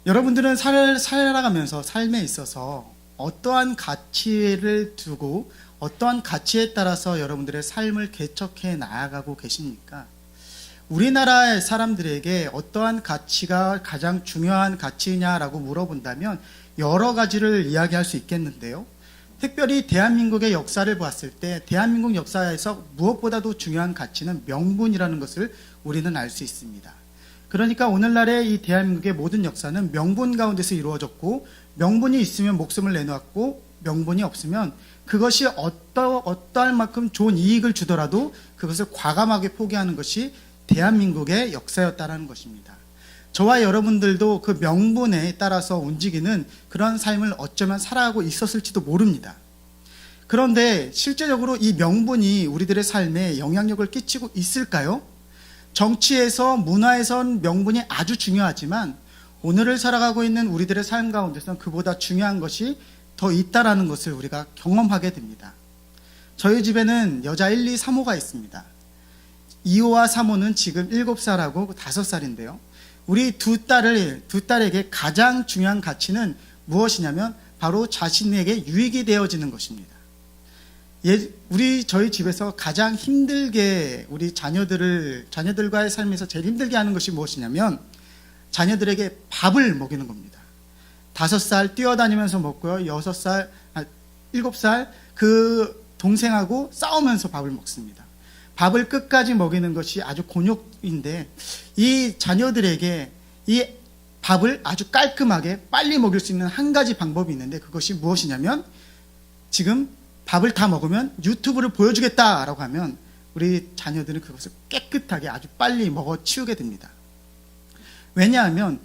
여러분들은 살아가면서 삶에 있어서 어떠한 가치를 두고 어떠한 가치에 따라서 여러분들의 삶을 개척해 나아가고 계십니까? 우리나라의 사람들에게 어떠한 가치가 가장 중요한 가치냐라고 물어본다면 여러 가지를 이야기할 수 있겠는데요. 특별히 대한민국의 역사를 봤을 때 대한민국 역사에서 무엇보다도 중요한 가치는 명분이라는 것을 우리는 알 수 있습니다. 그러니까 오늘날의 이 대한민국의 모든 역사는 명분 가운데서 이루어졌고, 명분이 있으면 목숨을 내놓았고, 명분이 없으면 그것이 어떠할 만큼 좋은 이익을 주더라도 그것을 과감하게 포기하는 것이 대한민국의 역사였다라는 것입니다. 저와 여러분들도 그 명분에 따라서 움직이는 그런 삶을 어쩌면 살아가고 있었을지도 모릅니다. 그런데 실제적으로 이 명분이 우리들의 삶에 영향력을 끼치고 있을까요? 정치에서, 문화에선 명분이 아주 중요하지만 오늘을 살아가고 있는 우리들의 삶 가운데서는 그보다 중요한 것이 더 있다라는 것을 우리가 경험하게 됩니다. 저희 집에는 여자 1, 2, 3호가 있습니다. 2호와 3호는 지금 7살하고 5살인데요. 우리 두 딸에게 가장 중요한 가치는 무엇이냐면 바로 자신에게 유익이 되어지는 것입니다. 저희 집에서 가장 힘들게 우리 자녀들과의 삶에서 제일 힘들게 하는 것이 무엇이냐면 자녀들에게 밥을 먹이는 겁니다. 5살 뛰어다니면서 먹고요. 7살 그 동생하고 싸우면서 밥을 먹습니다. 밥을 끝까지 먹이는 것이 아주 곤욕인데 이 자녀들에게 이 밥을 아주 깔끔하게 빨리 먹일 수 있는 한 가지 방법이 있는데 그것이 무엇이냐면 지금 밥을 다 먹으면 유튜브를 보여주겠다라고 하면 우리 자녀들은 그것을 깨끗하게 아주 빨리 먹어 치우게 됩니다. 왜냐하면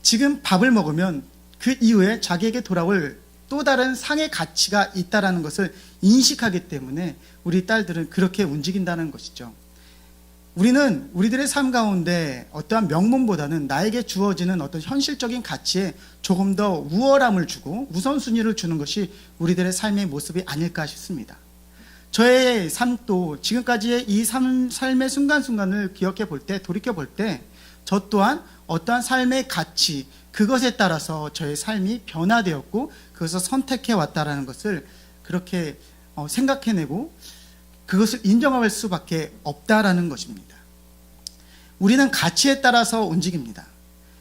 지금 밥을 먹으면 그 이후에 자기에게 돌아올 또 다른 상의 가치가 있다는 것을 인식하기 때문에 우리 딸들은 그렇게 움직인다는 것이죠. 우리는 우리들의 삶 가운데 어떠한 명분보다는 나에게 주어지는 어떤 현실적인 가치에 조금 더 우월함을 주고 우선순위를 주는 것이 우리들의 삶의 모습이 아닐까 싶습니다. 저의 삶도 지금까지의 이 삶의 순간순간을 기억해 볼 때, 돌이켜 볼 때 저 또한 어떠한 삶의 가치, 그것에 따라서 저의 삶이 변화되었고 그것을 선택해 왔다라는 것을 그렇게 생각해내고 그것을 인정할 수밖에 없다라는 것입니다. 우리는 가치에 따라서 움직입니다.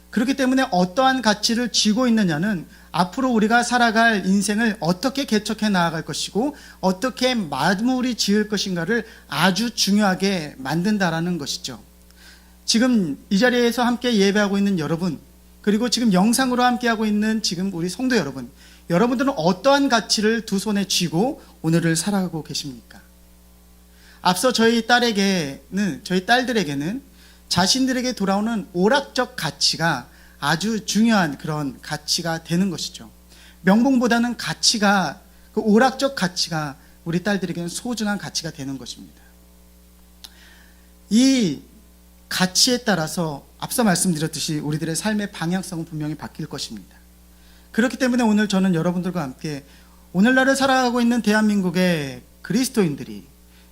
그렇기 때문에 어떠한 가치를 쥐고 있느냐는 앞으로 우리가 살아갈 인생을 어떻게 개척해 나아갈 것이고 어떻게 마무리 지을 것인가를 아주 중요하게 만든다라는 것이죠. 지금 이 자리에서 함께 예배하고 있는 여러분, 그리고 지금 영상으로 함께하고 있는 지금 우리 성도 여러분, 여러분들은 어떠한 가치를 두 손에 쥐고 오늘을 살아가고 계십니까? 앞서 저희 딸들에게는 자신들에게 돌아오는 오락적 가치가 아주 중요한 그런 가치가 되는 것이죠. 명분보다는 그 오락적 가치가 우리 딸들에게는 소중한 가치가 되는 것입니다. 이 가치에 따라서 앞서 말씀드렸듯이 우리들의 삶의 방향성은 분명히 바뀔 것입니다. 그렇기 때문에 오늘 저는 여러분들과 함께 오늘날을 살아가고 있는 대한민국의 그리스도인들이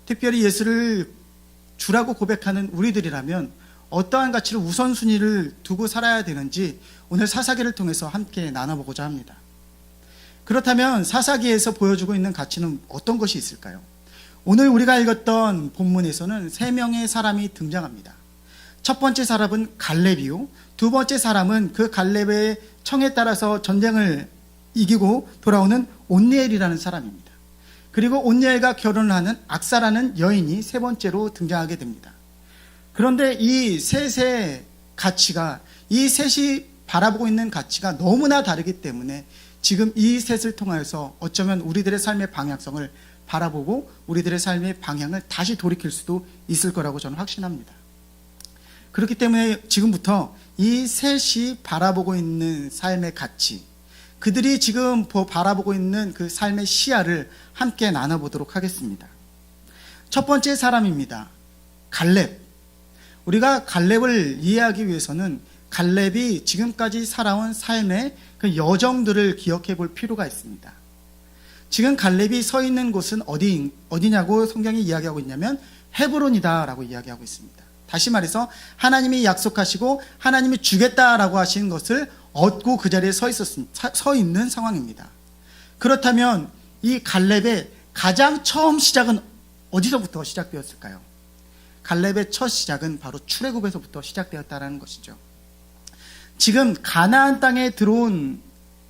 특별히 예수를 주라고 고백하는 우리들이라면 어떠한 가치를 우선순위를 두고 살아야 되는지 오늘 사사기를 통해서 함께 나눠보고자 합니다. 그렇다면 사사기에서 보여주고 있는 가치는 어떤 것이 있을까요? 오늘 우리가 읽었던 본문에서는 3명의 사람이 등장합니다. 첫 번째 사람은 갈렙이요, 두 번째 사람은 그 갈렙의 청에 따라서 전쟁을 이기고 돌아오는 온니엘이라는 사람입니다. 그리고 온니엘과 결혼을 하는 악사라는 여인이 세 번째로 등장하게 됩니다. 그런데 이 셋의 가치가, 이 셋이 바라보고 있는 가치가 너무나 다르기 때문에 지금 이 셋을 통하여서 어쩌면 우리들의 삶의 방향성을 바라보고 우리들의 삶의 방향을 다시 돌이킬 수도 있을 거라고 저는 확신합니다. 그렇기 때문에 지금부터 이 셋이 바라보고 있는 삶의 가치, 그들이 지금 바라보고 있는 그 삶의 시야를 함께 나눠보도록 하겠습니다. 첫 번째 사람입니다. 갈렙. 우리가 갈렙을 이해하기 위해서는 갈렙이 지금까지 살아온 삶의 그 여정들을 기억해 볼 필요가 있습니다. 지금 갈렙이 서 있는 곳은 어디냐고 성경이 이야기하고 있냐면 헤브론이다 라고 이야기하고 있습니다. 다시 말해서 하나님이 약속하시고 하나님이 주겠다라고 하신 것을 얻고 그 자리에 서 있는 상황입니다. 그렇다면 이 갈렙의 가장 처음 시작은 어디서부터 시작되었을까요? 갈렙의 첫 시작은 바로 출애굽에서부터 시작되었다는 것이죠. 지금 가나안 땅에 들어온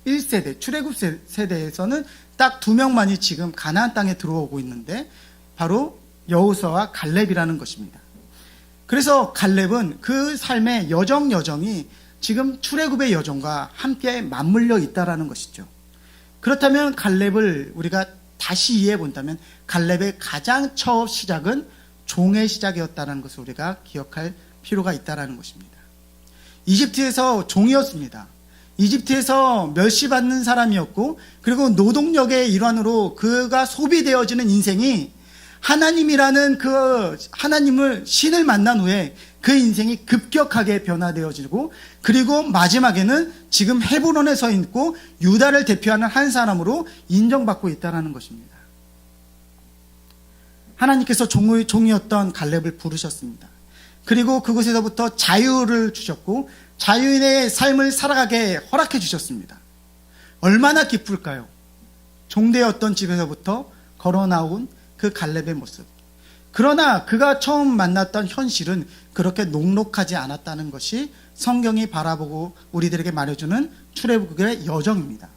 1세대, 출애굽 세대에서는 딱 2명만이 지금 가나안 땅에 들어오고 있는데 바로 여호수아와 갈렙이라는 것입니다. 그래서 갈렙은 그 삶의 여정이 지금 출애굽의 여정과 함께 맞물려 있다라는 것이죠. 그렇다면 갈렙을 우리가 다시 이해해 본다면 갈렙의 가장 첫 시작은 종의 시작이었다는 것을 우리가 기억할 필요가 있다는 것입니다. 이집트에서 종이었습니다. 이집트에서 멸시받는 사람이었고 그리고 노동력의 일환으로 그가 소비되어지는 인생이 하나님이라는 그 하나님을 신을 만난 후에 그 인생이 급격하게 변화되어지고 그리고 마지막에는 지금 헤브론에 서 있고 유다를 대표하는 한 사람으로 인정받고 있다는 것입니다. 하나님께서 종이었던 갈렙을 부르셨습니다. 그리고 그곳에서부터 자유를 주셨고 자유인의 삶을 살아가게 허락해 주셨습니다. 얼마나 기쁠까요? 종되었던 집에서부터 걸어 나온 그 갈렙의 모습. 그러나 그가 처음 만났던 현실은 그렇게 녹록하지 않았다는 것이 성경이 바라보고 우리들에게 말해주는 출애굽의 여정입니다.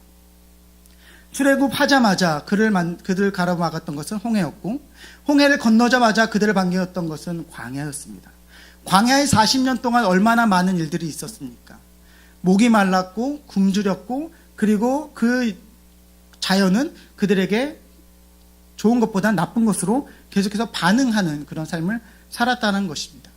출애굽하자마자 그들을 가로막았던 것은 홍해였고 홍해를 건너자마자 그들을 반겼던 것은 광야였습니다. 광야에 40년 동안 얼마나 많은 일들이 있었습니까? 목이 말랐고 굶주렸고 그리고 그 자연은 그들에게 좋은 것보다 나쁜 것으로 계속해서 반응하는 그런 삶을 살았다는 것입니다.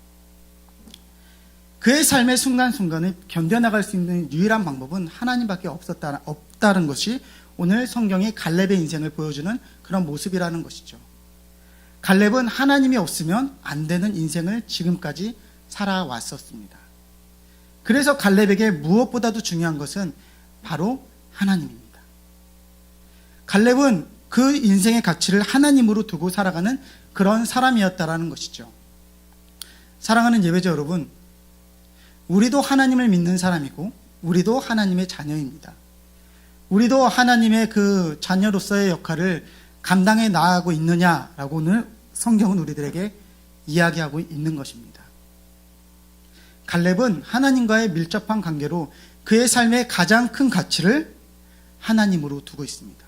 그의 삶의 순간순간을 견뎌나갈 수 있는 유일한 방법은 하나님밖에 없다는 것이 오늘 성경이 갈렙의 인생을 보여주는 그런 모습이라는 것이죠. 갈렙은 하나님이 없으면 안 되는 인생을 지금까지 살아왔었습니다. 그래서 갈렙에게 무엇보다도 중요한 것은 바로 하나님입니다. 갈렙은 그 인생의 가치를 하나님으로 두고 살아가는 그런 사람이었다라는 것이죠. 사랑하는 예배자 여러분, 우리도 하나님을 믿는 사람이고 우리도 하나님의 자녀입니다. 우리도 하나님의 그 자녀로서의 역할을 감당해 나가고 있느냐라고 오늘 성경은 우리들에게 이야기하고 있는 것입니다. 갈렙은 하나님과의 밀접한 관계로 그의 삶의 가장 큰 가치를 하나님으로 두고 있습니다.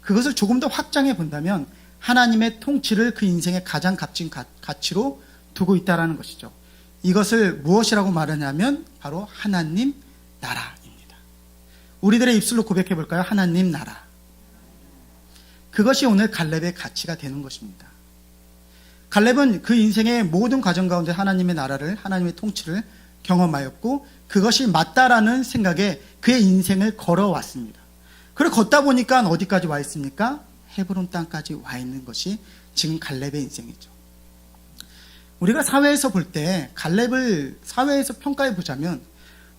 그것을 조금 더 확장해 본다면 하나님의 통치를 그 인생의 가장 값진 가치로 두고 있다는 것이죠. 이것을 무엇이라고 말하냐면 바로 하나님 나라입니다. 우리들의 입술로 고백해 볼까요? 하나님 나라. 그것이 오늘 갈렙의 가치가 되는 것입니다. 갈렙은 그 인생의 모든 과정 가운데 하나님의 나라를, 하나님의 통치를 경험하였고 그것이 맞다라는 생각에 그의 인생을 걸어왔습니다. 그리고 걷다 보니까 어디까지 와 있습니까? 헤브론 땅까지 와 있는 것이 지금 갈렙의 인생이죠. 우리가 사회에서 볼 때 갈렙을 사회에서 평가해 보자면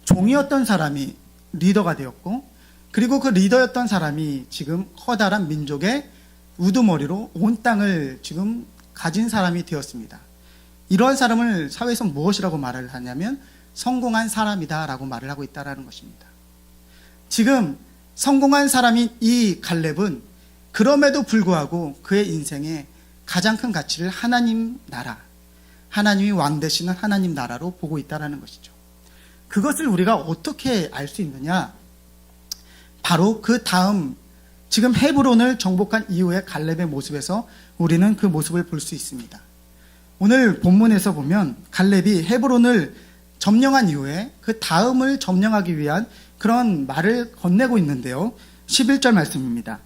종이었던 사람이 리더가 되었고 그리고 그 리더였던 사람이 지금 커다란 민족의 우두머리로 온 땅을 지금 가진 사람이 되었습니다. 이러한 사람을 사회에서 무엇이라고 말을 하냐면 성공한 사람이다라고 말을 하고 있다는 것입니다. 지금 성공한 사람인 이 갈렙은 그럼에도 불구하고 그의 인생의 가장 큰 가치를 하나님 나라, 하나님이 왕 되시는 하나님 나라로 보고 있다는 것이죠. 그것을 우리가 어떻게 알 수 있느냐? 바로 그 다음 지금 헤브론을 정복한 이후의 갈렙의 모습에서 우리는 그 모습을 볼 수 있습니다. 오늘 본문에서 보면 갈렙이 헤브론을 점령한 이후에 그 다음을 점령하기 위한 그런 말을 건네고 있는데요. 11절 말씀입니다.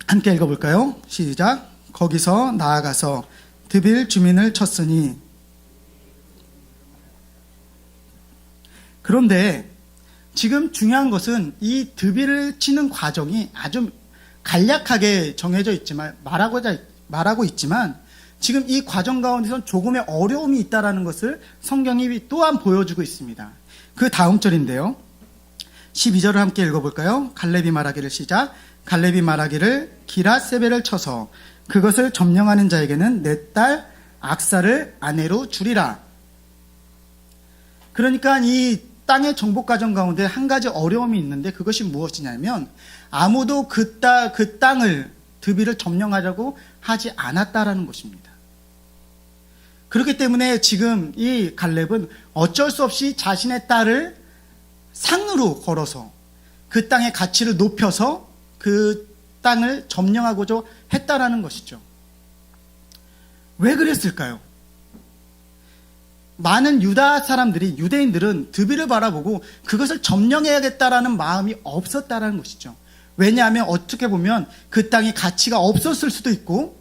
함께 읽어볼까요? 시작. 거기서 나아가서 드빌 주민을 쳤으니. 그런데 지금 중요한 것은 이 드빌을 치는 과정이 아주 간략하게 정해져 있지만 말하고 있지만 지금 이 과정 가운데서 조금의 어려움이 있다는 것을 성경이 또한 보여주고 있습니다. 그 다음 절인데요. 12절을 함께 읽어볼까요? 갈렙이 말하기를 시작. 갈렙이 말하기를 기랏세벨을 쳐서 그것을 점령하는 자에게는 내 딸 악사를 아내로 주리라. 그러니까 이 땅의 정복 과정 가운데 한 가지 어려움이 있는데 그것이 무엇이냐면 아무도 그 땅을 드비를 점령하려고 하지 않았다라는 것입니다. 그렇기 때문에 지금 이 갈렙은 어쩔 수 없이 자신의 딸을 상으로 걸어서 그 땅의 가치를 높여서 그 땅을 점령하고자 했다라는 것이죠. 왜 그랬을까요? 많은 유다 사람들이, 유대인들은 드비를 바라보고 그것을 점령해야겠다라는 마음이 없었다라는 것이죠. 왜냐하면 어떻게 보면 그 땅이 가치가 없었을 수도 있고,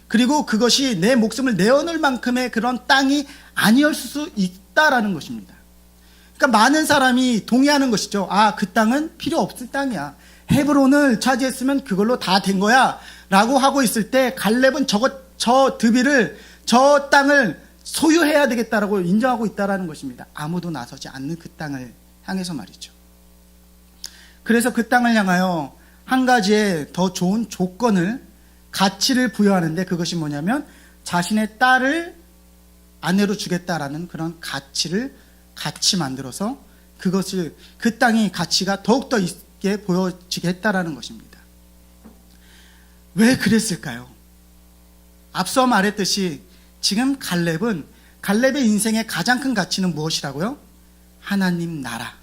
그리고 그것이 내 목숨을 내어놓을 만큼의 그런 땅이 아니었을 수 있다라는 것입니다. 그러니까 많은 사람이 동의하는 것이죠. 아, 그 땅은 필요 없을 땅이야. 헤브론을 차지했으면 그걸로 다 된 거야 라고 하고 있을 때 갈렙은 저 드비를, 저 땅을 소유해야 되겠다라고 인정하고 있다라는 것입니다. 아무도 나서지 않는 그 땅을 향해서 말이죠. 그래서 그 땅을 향하여 한 가지의 더 좋은 조건을, 가치를 부여하는데 그것이 뭐냐면 자신의 딸을 아내로 주겠다라는 그런 가치를 같이 만들어서 그것을, 그 땅의 가치가 더욱더 있게 보여지게 했다라는 것입니다. 왜 그랬을까요? 앞서 말했듯이 지금 갈렙의 인생의 가장 큰 가치는 무엇이라고요? 하나님 나라.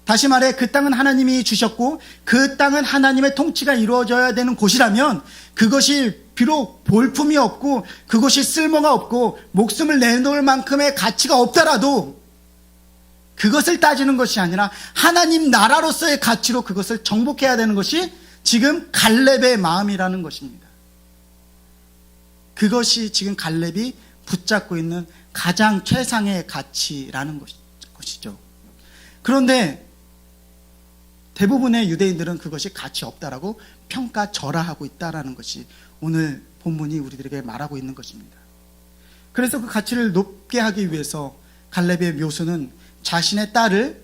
다시 말해 그 땅은 하나님이 주셨고 그 땅은 하나님의 통치가 이루어져야 되는 곳이라면 그것이 비록 볼품이 없고 그것이 쓸모가 없고 목숨을 내놓을 만큼의 가치가 없더라도 그것을 따지는 것이 아니라 하나님 나라로서의 가치로 그것을 정복해야 되는 것이 지금 갈렙의 마음이라는 것입니다. 그것이 지금 갈렙이 붙잡고 있는 가장 최상의 가치라는 것이죠. 그런데 대부분의 유대인들은 그것이 가치 없다라고 평가절하하고 있다라는 것이 오늘 본문이 우리들에게 말하고 있는 것입니다. 그래서 그 가치를 높게 하기 위해서 갈렙의 묘수는 자신의 딸을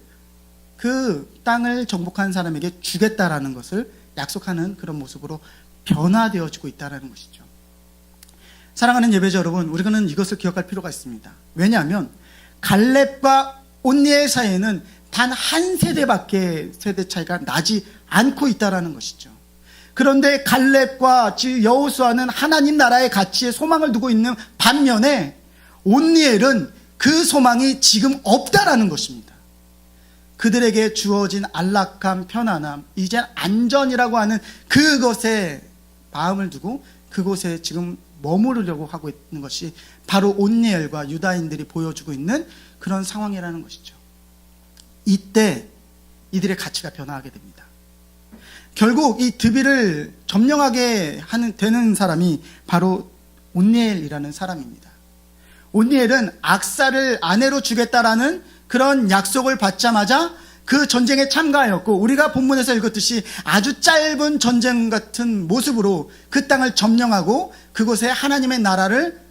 그 땅을 정복한 사람에게 주겠다라는 것을 약속하는 그런 모습으로 변화되어지고 있다는 것이죠. 사랑하는 예배자 여러분, 우리는 이것을 기억할 필요가 있습니다. 왜냐하면 갈렙과 온니엘 사이에는 단 한 세대밖에 세대 차이가 나지 않고 있다는 것이죠. 그런데 갈렙과 여호수아는 하나님 나라의 가치에 소망을 두고 있는 반면에 온니엘은 그 소망이 지금 없다라는 것입니다. 그들에게 주어진 안락함, 편안함, 이제 안전이라고 하는 그것에 마음을 두고 그곳에 지금 머무르려고 하고 있는 것이 바로 온니엘과 유다인들이 보여주고 있는 그런 상황이라는 것이죠. 이때 이들의 가치가 변화하게 됩니다. 결국 이 드비를 점령하게 되는 사람이 바로 온니엘이라는 사람입니다. 온니엘은 악사를 아내로 주겠다라는 그런 약속을 받자마자 그 전쟁에 참가하였고, 우리가 본문에서 읽었듯이 아주 짧은 전쟁 같은 모습으로 그 땅을 점령하고 그곳에 하나님의 나라를,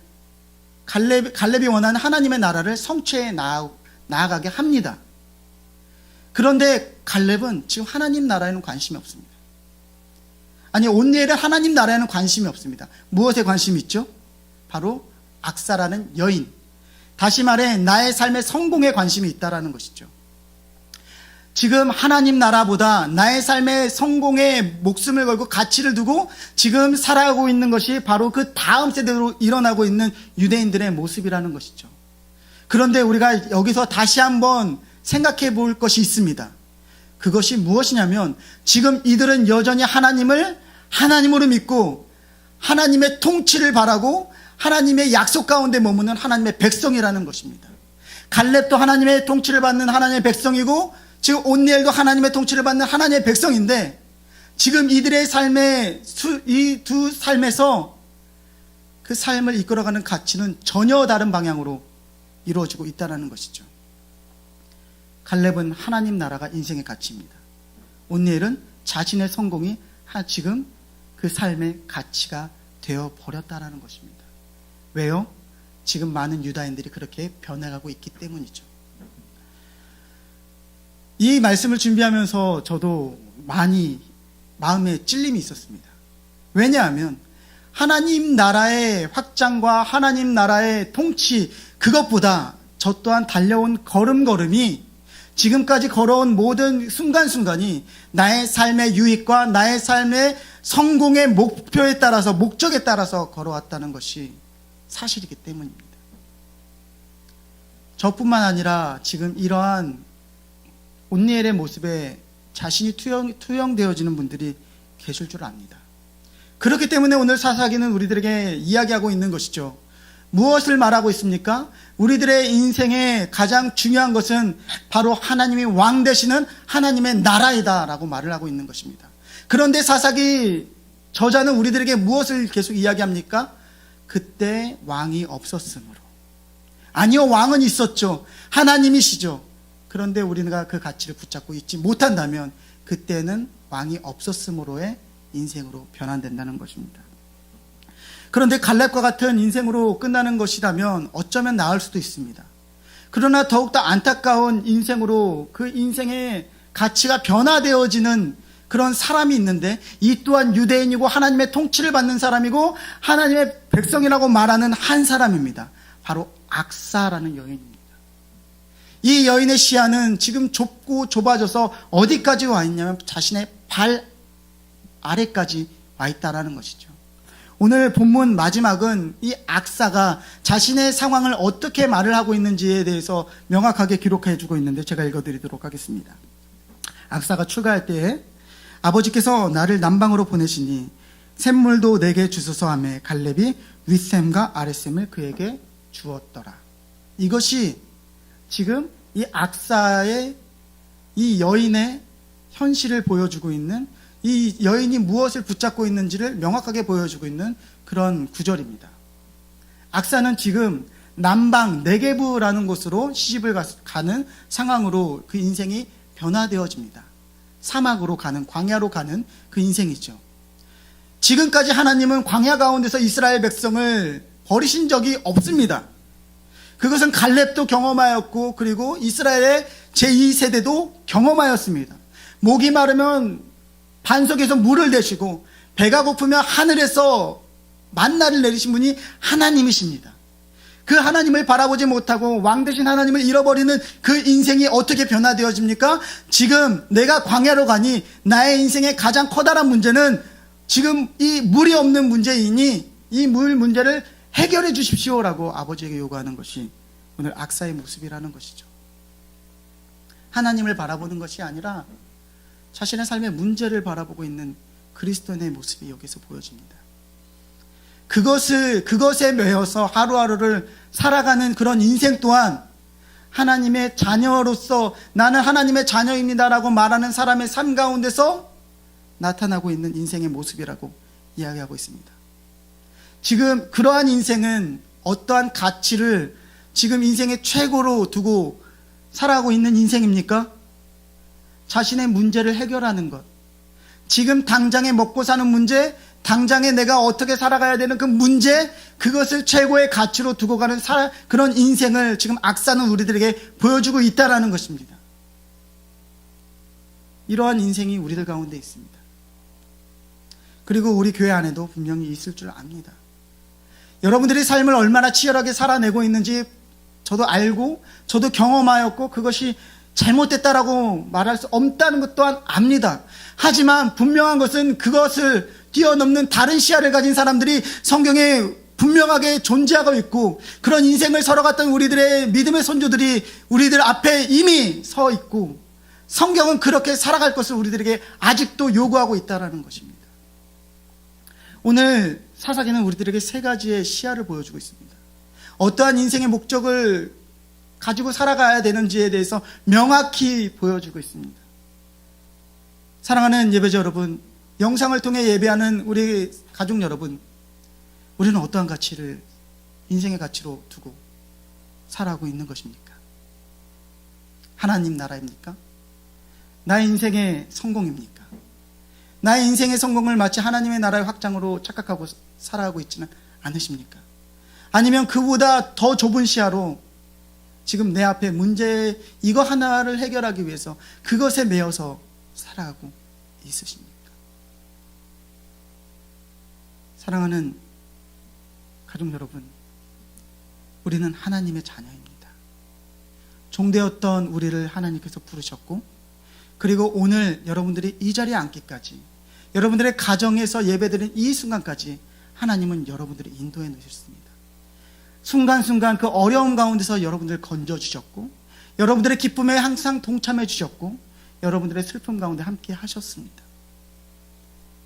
갈렙이 원하는 하나님의 나라를 성취해 나아가게 합니다. 그런데 갈렙은 지금 하나님 나라에는 관심이 없습니다. 아니, 온니엘은 하나님 나라에는 관심이 없습니다. 무엇에 관심이 있죠? 바로 악사라는 여인, 다시 말해 나의 삶의 성공에 관심이 있다라는 것이죠. 지금 하나님 나라보다 나의 삶의 성공에 목숨을 걸고 가치를 두고 지금 살아가고 있는 것이 바로 그 다음 세대로 일어나고 있는 유대인들의 모습이라는 것이죠. 그런데 우리가 여기서 다시 한번 생각해 볼 것이 있습니다. 그것이 무엇이냐면 지금 이들은 여전히 하나님을 하나님으로 믿고 하나님의 통치를 바라고 하나님의 약속 가운데 머무는 하나님의 백성이라는 것입니다. 갈렙도 하나님의 통치를 받는 하나님의 백성이고 지금 온니엘도 하나님의 통치를 받는 하나님의 백성인데 지금 이들의 삶의 이 두 삶에서 그 삶을 이끌어가는 가치는 전혀 다른 방향으로 이루어지고 있다는 것이죠. 갈렙은 하나님 나라가 인생의 가치입니다. 온니엘은 자신의 성공이 지금 그 삶의 가치가 되어버렸다는 것입니다. 왜요? 지금 많은 유다인들이 그렇게 변해가고 있기 때문이죠. 이 말씀을 준비하면서 저도 많이 마음에 찔림이 있었습니다. 왜냐하면 하나님 나라의 확장과 하나님 나라의 통치, 그것보다 저 또한 달려온 걸음걸음이 지금까지 걸어온 모든 순간순간이 나의 삶의 유익과 나의 삶의 성공의 목표에 따라서, 목적에 따라서 걸어왔다는 것이 사실이기 때문입니다. 저뿐만 아니라 지금 이러한 온니엘의 모습에 자신이 투영되어지는 분들이 계실 줄 압니다. 그렇기 때문에 오늘 사사기는 우리들에게 이야기하고 있는 것이죠. 무엇을 말하고 있습니까? 우리들의 인생의 가장 중요한 것은 바로 하나님이 왕 되시는 하나님의 나라이다 라고 말을 하고 있는 것입니다. 그런데 사사기 저자는 우리들에게 무엇을 계속 이야기합니까? 그때 왕이 없었으므로. 아니요, 왕은 있었죠. 하나님이시죠. 그런데 우리가 그 가치를 붙잡고 있지 못한다면 그때는 왕이 없었으므로의 인생으로 변환된다는 것입니다. 그런데 갈렙과 같은 인생으로 끝나는 것이라면 어쩌면 나을 수도 있습니다. 그러나 더욱더 안타까운 인생으로 그 인생의 가치가 변화되어지는 그런 사람이 있는데, 이 또한 유대인이고 하나님의 통치를 받는 사람이고 하나님의 백성이라고 말하는 한 사람입니다. 바로 악사라는 여인입니다. 이 여인의 시야는 지금 좁고 좁아져서 어디까지 와 있냐면 자신의 발 아래까지 와 있다라는 것이죠. 오늘 본문 마지막은 이 악사가 자신의 상황을 어떻게 말을 하고 있는지에 대해서 명확하게 기록해 주고 있는데 제가 읽어드리도록 하겠습니다. 악사가 출가할 때에 아버지께서 나를 남방으로 보내시니 샘물도 내게 주소서 하매 갈렙이 윗샘과 아랫샘을 그에게 주었더라. 이것이 지금 이 악사의, 이 여인의 현실을 보여주고 있는, 이 여인이 무엇을 붙잡고 있는지를 명확하게 보여주고 있는 그런 구절입니다. 악사는 지금 남방 네게브라는 곳으로 시집을 가는 상황으로 그 인생이 변화되어집니다. 사막으로 가는, 광야로 가는 그 인생이죠. 지금까지 하나님은 광야 가운데서 이스라엘 백성을 버리신 적이 없습니다. 그것은 갈렙도 경험하였고, 그리고 이스라엘의 제2세대도 경험하였습니다. 목이 마르면 반석에서 물을 대시고, 배가 고프면 하늘에서 만나를 내리신 분이 하나님이십니다. 그 하나님을 바라보지 못하고 왕 되신 하나님을 잃어버리는 그 인생이 어떻게 변화되어집니까? 지금 내가 광야로 가니 나의 인생의 가장 커다란 문제는 지금 이 물이 없는 문제이니 이 물 문제를 해결해 주십시오라고 아버지에게 요구하는 것이 오늘 악사의 모습이라는 것이죠. 하나님을 바라보는 것이 아니라 자신의 삶의 문제를 바라보고 있는 그리스도인의 모습이 여기서 보여집니다. 그것에 매여서 하루하루를 살아가는 그런 인생 또한 하나님의 자녀로서 나는 하나님의 자녀입니다라고 말하는 사람의 삶 가운데서 나타나고 있는 인생의 모습이라고 이야기하고 있습니다. 지금 그러한 인생은 어떠한 가치를 지금 인생의 최고로 두고 살아가고 있는 인생입니까? 자신의 문제를 해결하는 것, 지금 당장에 먹고 사는 문제, 당장에 내가 어떻게 살아가야 되는 그 문제, 그것을 최고의 가치로 두고 가는 그런 인생을 지금 악사는 우리들에게 보여주고 있다는 것입니다. 이러한 인생이 우리들 가운데 있습니다. 그리고 우리 교회 안에도 분명히 있을 줄 압니다. 여러분들이 삶을 얼마나 치열하게 살아내고 있는지 저도 알고 저도 경험하였고 그것이 잘못됐다라고 말할 수 없다는 것 또한 압니다. 하지만 분명한 것은 그것을 뛰어넘는 다른 시야를 가진 사람들이 성경에 분명하게 존재하고 있고, 그런 인생을 살아갔던 우리들의 믿음의 선조들이 우리들 앞에 이미 서 있고, 성경은 그렇게 살아갈 것을 우리들에게 아직도 요구하고 있다는 것입니다. 오늘 사사기는 우리들에게 세 가지의 시야를 보여주고 있습니다. 어떠한 인생의 목적을 가지고 살아가야 되는지에 대해서 명확히 보여주고 있습니다. 사랑하는 예배자 여러분, 영상을 통해 예배하는 우리 가족 여러분, 우리는 어떠한 가치를 인생의 가치로 두고 살아가고 있는 것입니까? 하나님 나라입니까? 나의 인생의 성공입니까? 나의 인생의 성공을 마치 하나님의 나라의 확장으로 착각하고 살아가고 있지는 않으십니까? 아니면 그보다 더 좁은 시야로 지금 내 앞에 문제 이거 하나를 해결하기 위해서 그것에 매여서 살아가고 있으십니까? 사랑하는 가족 여러분, 우리는 하나님의 자녀입니다. 종되었던 우리를 하나님께서 부르셨고, 그리고 오늘 여러분들이 이 자리에 앉기까지, 여러분들의 가정에서 예배드리는 이 순간까지 하나님은 여러분들을 인도해 놓으셨습니다. 순간순간 그 어려움 가운데서 여러분들을 건져주셨고, 여러분들의 기쁨에 항상 동참해 주셨고, 여러분들의 슬픔 가운데 함께 하셨습니다.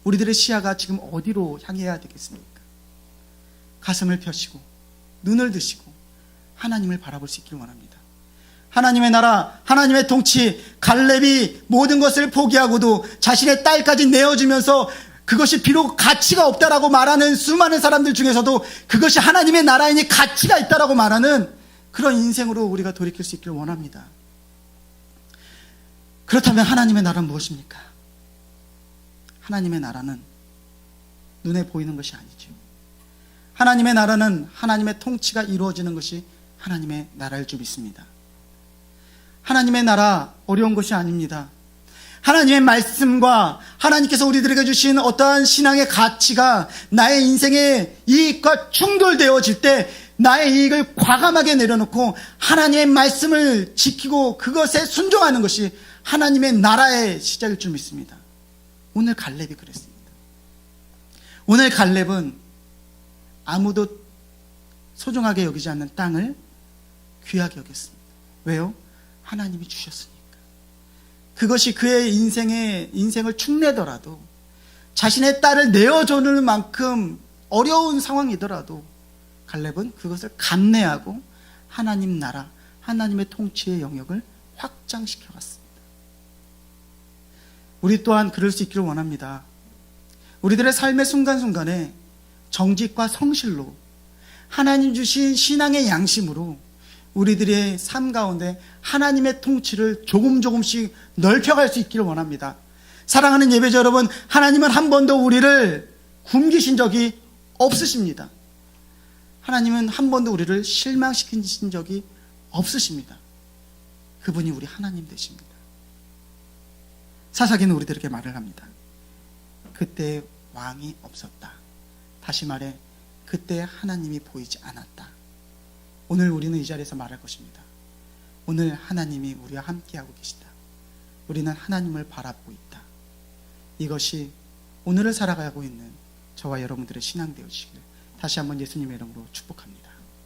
우리들의 시야가 지금 어디로 향해야 되겠습니까? 가슴을 펴시고 눈을 드시고 하나님을 바라볼 수 있길 원합니다. 하나님의 나라, 하나님의 통치, 갈렙이 모든 것을 포기하고도 자신의 딸까지 내어주면서 그것이 비록 가치가 없다라고 말하는 수많은 사람들 중에서도 그것이 하나님의 나라이니 가치가 있다라고 말하는 그런 인생으로 우리가 돌이킬 수 있길 원합니다. 그렇다면 하나님의 나라는 무엇입니까? 하나님의 나라는 눈에 보이는 것이 아니죠. 하나님의 나라는 하나님의 통치가 이루어지는 것이 하나님의 나라일 줄 믿습니다. 하나님의 나라 어려운 것이 아닙니다. 하나님의 말씀과 하나님께서 우리들에게 주신 어떠한 신앙의 가치가 나의 인생의 이익과 충돌되어질 때 나의 이익을 과감하게 내려놓고 하나님의 말씀을 지키고 그것에 순종하는 것이 하나님의 나라의 시작일 줄 믿습니다. 오늘 갈렙이 그랬습니다. 오늘 갈렙은 아무도 소중하게 여기지 않는 땅을 귀하게 여겼습니다. 왜요? 하나님이 주셨으니까. 그것이 그의 인생을 축내더라도, 자신의 딸을 내어주는 만큼 어려운 상황이더라도 갈렙은 그것을 감내하고 하나님 나라, 하나님의 통치의 영역을 확장시켜 갔습니다. 우리 또한 그럴 수 있기를 원합니다. 우리들의 삶의 순간순간에 정직과 성실로 하나님 주신 신앙의 양심으로 우리들의 삶 가운데 하나님의 통치를 조금씩 넓혀갈 수 있기를 원합니다. 사랑하는 예배자 여러분, 하나님은 한 번도 우리를 굶기신 적이 없으십니다. 하나님은 한 번도 우리를 실망시킨 적이 없으십니다. 그분이 우리 하나님 되십니다. 사사기는 우리들에게 말을 합니다. 그때 왕이 없었다. 다시 말해 그때 하나님이 보이지 않았다. 오늘 우리는 이 자리에서 말할 것입니다. 오늘 하나님이 우리와 함께하고 계시다. 우리는 하나님을 바라보고 있다. 이것이 오늘을 살아가고 있는 저와 여러분들의 신앙 되어지기를 다시 한번 예수님의 이름으로 축복합니다.